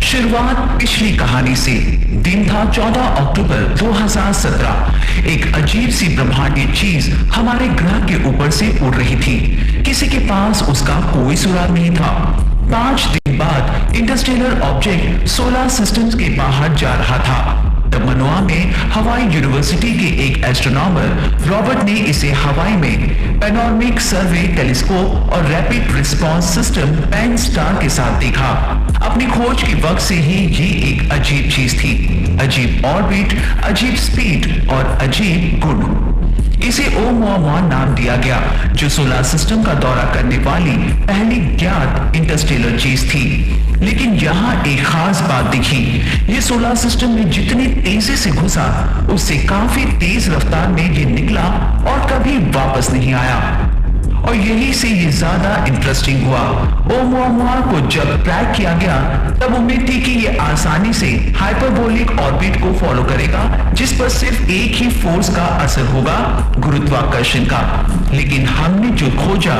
शुरुआत पिछली कहानी से। दिन था 14 अक्टूबर 2017। एक अजीब सी ब्रह्मांडीय चीज हमारे ग्रह के ऊपर से उड़ रही थी। किसी के पास उसका कोई सुराग नहीं था। 5 दिन बाद इंटरस्टेलर ऑब्जेक्ट सोलर सिस्टम के बाहर जा रहा था। तब मनोआ में हवाई यूनिवर्सिटी के एक एस्ट्रोनॉमर रॉबर्ट ने इसे हवाई में पैनोरामिक सर्वे टेलीस्कोप और rapid response system pan star के साथ देखा। अपनी खोज के वक्त से ही ये एक अजीब चीज थी। अजीब ऑर्बिट, अजीब स्पीड और अजीब गुण। इसे ओमुआमुआ नाम दिया गया, जो सोलर सिस्टम का दौरा करने वाली पहली ज्ञात इंटरस्टेलर चीज थी। लेकिन यहाँ एक खास बात दिखी। ये सोलर सिस्टम में जितनी तेजी से घुसा, उससे काफी तेज रफ्तार में ये निकला और कभी वापस नहीं आया। और यही से ये ज्यादा इंटरेस्टिंग हुआ। ओमुआमुआ को जब ट्रैक किया गया, तब उम्मीद थी कि ये आसानी से हाइपरबोलिक ऑर्बिट को फॉलो करेगा, जिस पर सिर्फ एक ही फोर्स का असर होगा, गुरुत्वाकर्षण का। लेकिन हमने जो खोजा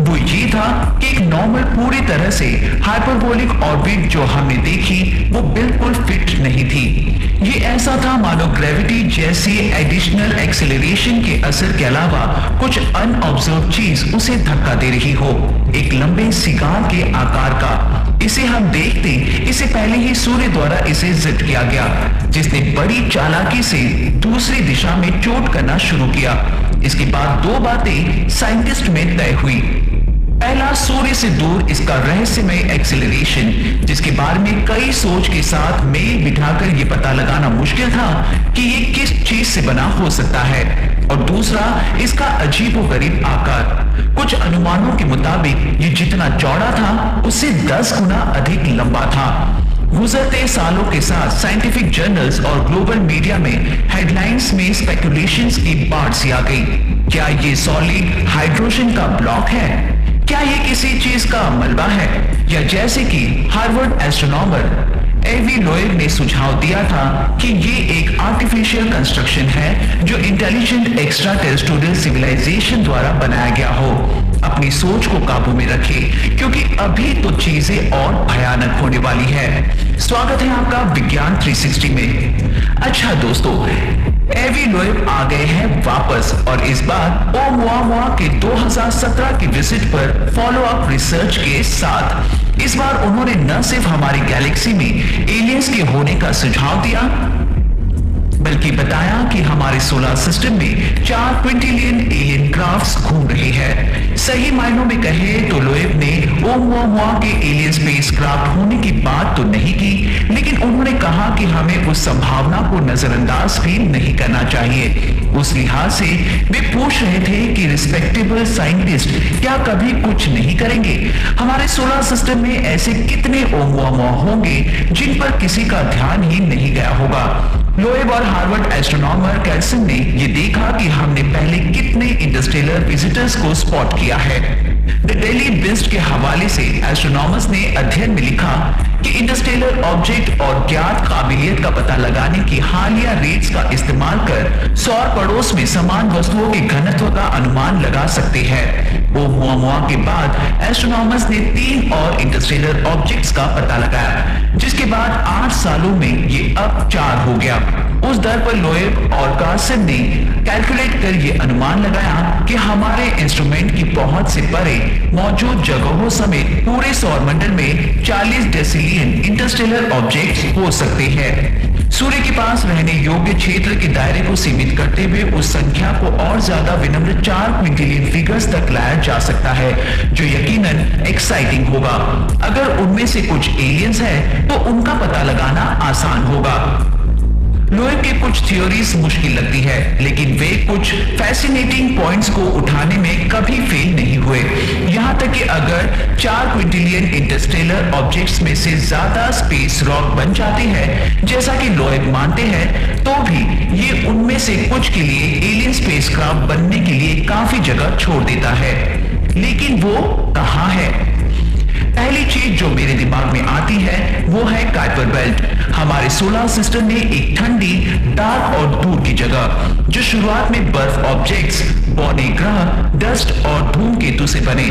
वो ये था कि एक नॉर्मल पूरी तरह से हाइपरबोलिक ऑर्बिट जो हमने देखी वो बिल्कुल फिट नहीं थी। ये ऐसा था मानो ग्रेविटी जैसी एडिशनल एक्सेलरेशन के असर के अलावा कुछ अनऑब्जर्व चीज उसे धक्का दे रही हो, एक लंबे सिगार के आकार का। इसे हम देखते इससे पहले ही सूर्य द्वारा इसे जिद किया गया, जिसने बड़ी चालाकी से दूसरी दिशा में चोट करना शुरू किया। इसके बाद 2 बातें साइंटिस्ट में तय हुई। पहला, सूर्य से दूर इसका रहस्यमय एक्सेलरेशन, जिसके बारे में कई सोच के साथ मेल बिठाकर यह पता लगाना मुश्किल था कि ये किस चीज से बना हो सकता है। और दूसरा, इसका अजीबोगरीब आकार। कुछ अनुमानों के मुताबिक ये जितना चौड़ा था, उससे 10 गुना अधिक लंबा था। गुजरते सालों के साथ साइंटिफिक जर्नल्स और ग्लोबल मीडिया में हेडलाइंस में स्पेकुलेशंस की बाढ़ सी आ गई। क्या ये सॉलिड हाइड्रोजन का ब्लॉक है? क्या ये किसी चीज का मलबा है? या जैसे कि हार्वर्ड एस्ट्रोनॉमर एवी लोएब ने सुझाव दिया था कि ये एक आर्टिफिशियल कंस्ट्रक्शन है जो इंटेलिजेंट एक्स्ट्रा टेरेस्ट्रियल सिविलाइजेशन द्वारा बनाया गया हो। अपनी सोच को काबू में रखे, क्योंकि अभी तो चीजें और भयानक होने वाली है। स्वागत है आपका विज्ञान 360 में। अच्छा दोस्तों, एवी लोएब आ गए हैं वापस, और इस बार ओमुआमुआ के 2017 की विजिट पर फॉलो अप रिसर्च के साथ। इस बार उन्होंने न सिर्फ हमारी गैलेक्सी में एलियंस के होने का सुझाव दिया, बल्कि बताया कि हमारे सोलर सिस्टम में 4 क्विंटिलियन एलियन क्राफ्ट्स घूम रही है। सही मायनों में कहे तो लोएब ने ओमुआमुआ के एलियन स्पेस क्राफ्ट होने की बात तो नहीं की, लेकिन उन्होंने कहा कि हमें उस संभावना को नजरअंदाज भी नहीं करना चाहिए। उस लिहाज से वे पूछ रहे थे कि रिस्पेक्टेबल साइंटिस्ट क्या कभी कुछ नहीं करेंगे? हमारे सोलर सिस्टम में ऐसे कितने ओमुआमुआ होंगे जिन पर किसी का ध्यान ही नहीं गया होगा? लोएब और हार्वर्ड एस्ट्रोनॉमर कैल्सन ने यह देखा कि हमने पहले कितने इंटरस्टेलर विजिटर्स को स्पॉट किया है। द डेली बिस्ट के हवाले से एस्ट्रोनॉमर्स ने अध्ययन में लिखा कि इंटरस्टेलर ऑब्जेक्ट और ज्ञात काबिलियत का पता लगाने की हालिया रेट्स का इस्तेमाल कर सौर पड़ोस में समान वस्तुओं के घनत्व का अनुमान लगा सकते हैं। ओमुआमुआ के बाद एस्ट्रोनॉमर्स ने 3 और इंटरस्टेलर ऑब्जेक्ट्स का पता लगाया, जिसके बाद 8 सालों में ये अब 4 हो गया। उस दर पर लोएब और कार्सन ने कैलकुलेट कर ये अनुमान लगाया कि हमारे इंस्ट्रूमेंट की पहुंच से परे मौजूद जगहों समेत पूरे सौरमंडल में 40 डेसिलियन इंटरस्टेलर ऑब्जेक्ट्स हो सकते हैं। सूर्य के पास रहने योग्य क्षेत्र के दायरे को सीमित करते हुए उस संख्या को और ज्यादा विनम्र 4 क्विंटिलियन फिगर्स तक लाया जा सकता है, जो यकीनन एक्साइटिंग होगा। अगर उनमें से कुछ एलियंस हैं, तो उनका पता लगाना आसान होगा। लोएब के कुछ थ्योरीज मुश्किल लगती है, लेकिन वे कुछ फैसिनेटिंग पॉइंट्स को उठाने में कभी फेल नहीं हुए। यहां तक कि अगर 4 क्विंटिलियन इंटरस्टेलर ऑब्जेक्ट्स में से ज्यादा स्पेस रॉक बन जाते हैं, जैसा कि लोएब मानते हैं, तो भी ये उनमें से कुछ के लिए एलियन स्पेसक्राफ्ट बनने के लिए काफी जगह छोड़ देता है। लेकिन वो कहां है? पहली चीज जो मेरे दिमाग में आती है वो है काइपर बेल्ट। हमारे सोलर सिस्टम में एक ठंडी, डार्क और दूर की जगह, जो शुरुआत में बर्फ ऑब्जेक्ट्स, बौने ग्रह, डस्ट और धूमकेतु से बने।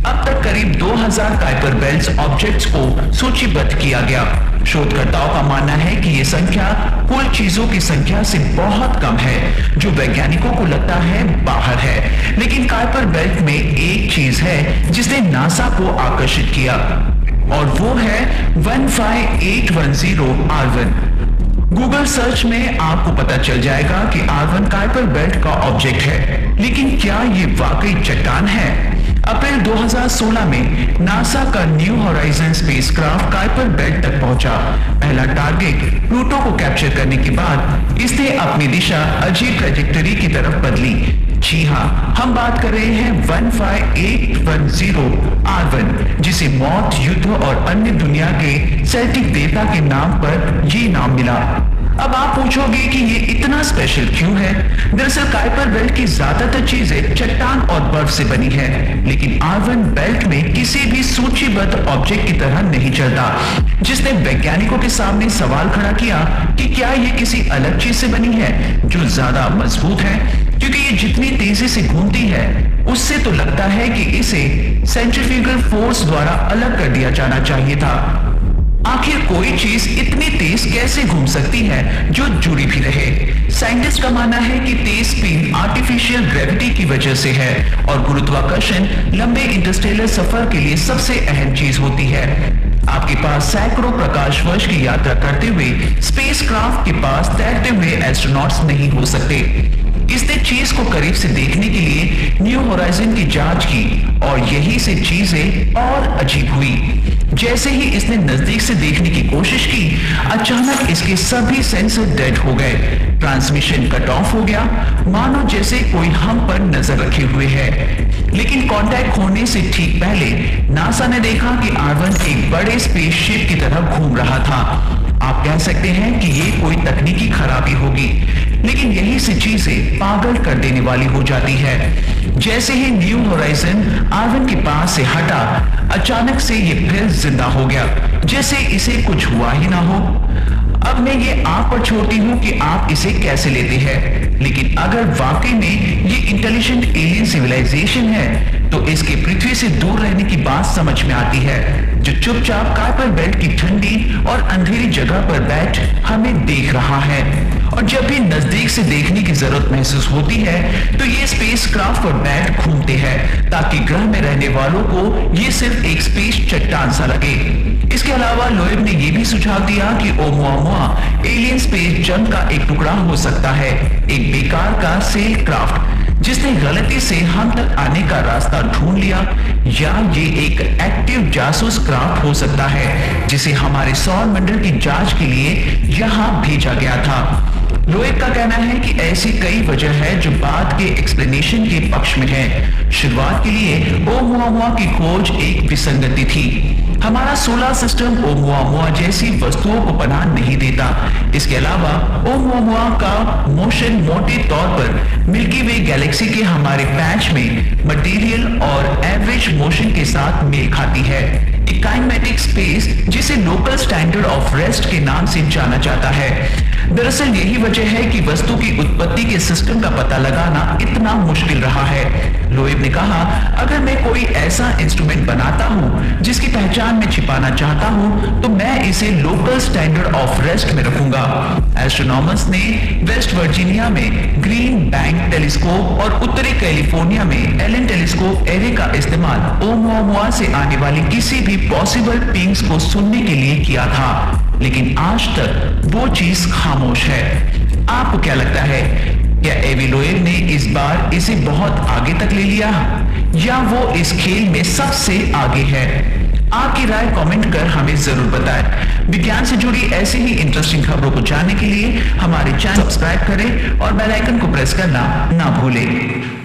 अब तक करीब 2000 काइपर बेल्ट्स ऑब्जेक्ट्स को सूचीबद्ध किया गया। शोधकर्ताओं का मानना है कि ये संख्या कुल चीजों की संख्या से बहुत कम है, जो वैज्ञानिकों को लगता है बाहर है। लेकिन काइपर बेल्ट में एक चीज है जिसने नासा को आकर्षित किया, और वो है 15810 R1। गूगल सर्च में आपको पता चल जाएगा कि R1 काइपर बेल्ट का ऑब्जेक्ट है, लेकिन क्या ये वाकई चट्टान है? अप्रैल 2016 में नासा का new horizon spacecraft Kuiper belt तक पहुंचा। पहला टारगेट प्लूटो को कैप्चर करने के बाद इसने अपनी दिशा अजीब ट्रैजेक्टरी की तरफ बदली। जी हाँ, हम बात कर रहे हैं 15810 R1, जिसे मौत, युद्ध और अन्य दुनिया के सेल्टिक देवता के नाम पर ये नाम मिला। अब आप पूछोगे कि ये इतना स्पेशल क्यों है? दरअसल काइपर बेल्ट की ज्यादातर चीजें चट्टान और बर्फ से बनी है, लेकिन R1 बेल्ट में किसी भी सूचीबद्ध ऑब्जेक्ट की तरह नहीं चलता, जिसने वैज्ञानिकों के सामने सवाल खड़ा किया कि क्या ये किसी अलग चीज से बनी है जो ज्यादा मजबूत है, क्योंकि ये जितनी तेजी से घूमती है उससे तो लगता है कि इसे सेंट्रीफ्यूगल फोर्स द्वारा अलग कर दिया जाना चाहिए था। आखिर कोई चीज इतनी तेज कैसे घूम सकती है जो जुड़ी भी रहे? साइंटिस्ट का मानना है कि तेज स्पिन आर्टिफिशियल ग्रेविटी की वजह से है, और गुरुत्वाकर्षण लंबे इंटरस्टेलर सफर के लिए सबसे अहम चीज होती है। आपके पास सैकड़ों प्रकाश वर्ष की यात्रा करते हुए स्पेसक्राफ्ट के पास तैरते हुए एस्ट्रोनॉट्स नहीं हो सकते। इसने चीज को करीब से देखने के लिए न्यू होराइजन की जांच की, और यही से चीजें और अजीब हुई। जैसे ही इसने नजदीक से देखने की कोशिश की, अचानक इसके सभी सेंसर डेड हो गए। ट्रांसमिशन कट ऑफ हो गया, मानो जैसे कोई हम पर नजर रखे हुए है। लेकिन कांटेक्ट होने से ठीक पहले नासा ने देखा कि R1 एक बड़े स्पेसशिप की तरह घूम रहा था। आप कह सकते हैं कि ये कोई तकनीकी खराबी होगी, लेकिन यही से चीजें पागल कर देने वाली हो जाती है। जैसे ही न्यू होराइजन R1 के पास से हटा, अचानक से ये फिर जिंदा हो गया, जैसे इसे कुछ हुआ ही ना हो। अब मैं ये आप पर छोड़ती हूँ कि आप इसे कैसे लेते हैं, लेकिन अगर वाकई में ये इंटेलिजेंट एलियन सिविलाइजेशन है, तो इसके पृथ्वी से दूर रहने की बात समझ में आती है, जो चुपचाप काइपर बेल्ट की ठंडी और अंधेरी जगह पर बैठ हमें देख रहा है। और जब भी नजदीक से देखने की जरूरत महसूस होती है, तो ये स्पेसक्राफ्ट पर बैठ घूमते हैं, ताकि ग्रह में रहने वालों को ये सिर्फ एक स्पेस चट्टान सा लगे। इसके अलावा लोएब ने यह भी सुझाव दिया कि ओमुआमुआ एलियन स्पेस जंग का एक टुकड़ा हो सकता है, एक बेकार का सेल क्राफ्ट जिसने गलती से हम तक आने का रास्ता ढूंढ लिया, या ये एक एक्टिव जासूस क्राफ्ट हो सकता है जिसे हमारे सौर मंडल की जांच के लिए यहाँ भेजा गया था। लोएब का कहना है कि ऐसी कई वजह है जो बाद के एक्सप्लेनेशन के पक्ष में है। शुरुआत के लिए ओमुआमुआ की खोज एक विसंगति थी। हमारा सोलर सिस्टम ओमुआमुआ जैसी वस्तुओं को पनाह नहीं देता। इसके अलावा ओमुआमुआ का मोशन मोटे तौर पर मिल्की वे गैलेक्सी के हमारे पैच में मटेरियल और एवरेज मोशन के साथ मेल खाती है। एक काइनेमेटिक स्पेस जिसे लोकल स्टैंडर्ड ऑफ रेस्ट के नाम से जाना जाता है। दरअसल यही वजह है कि वस्तु की उत्पत्ति के सिस्टम का पता लगाना इतना मुश्किल रहा है। लोएब ने कहा, अगर मैं कोई ऐसा इंस्ट्रूमेंट बनाता हूं जिसकी पहचान मैं छिपाना चाहता हूं, तो मैं इसे लोकल स्टैंडर्ड ऑफ रेस्ट में रखूंगा। एस्ट्रोनॉमर्स ने वेस्ट वर्जीनिया में ग्रीन बैंक टेलीस्कोप और उत्तरी कैलिफोर्निया में एलन टेलीस्कोप एरे का इस्तेमाल ओमुआमुआ से आने वाली किसी भी पॉसिबल पिंग्स को सुनने के लिए किया था, लेकिन आज तक वो चीज खामोश है। आपको क्या लगता है, क्या एवी लोएब ने इस बार इसे बहुत आगे तक ले लिया, या वो इस खेल में सबसे आगे है? आपकी राय कमेंट कर हमें जरूर बताएं। विज्ञान से जुड़ी ऐसी ही इंटरेस्टिंग खबरों को जानने के लिए हमारे चैनल सब्सक्राइब करें और बेल आइकन को प्रेस करना ना भूलें।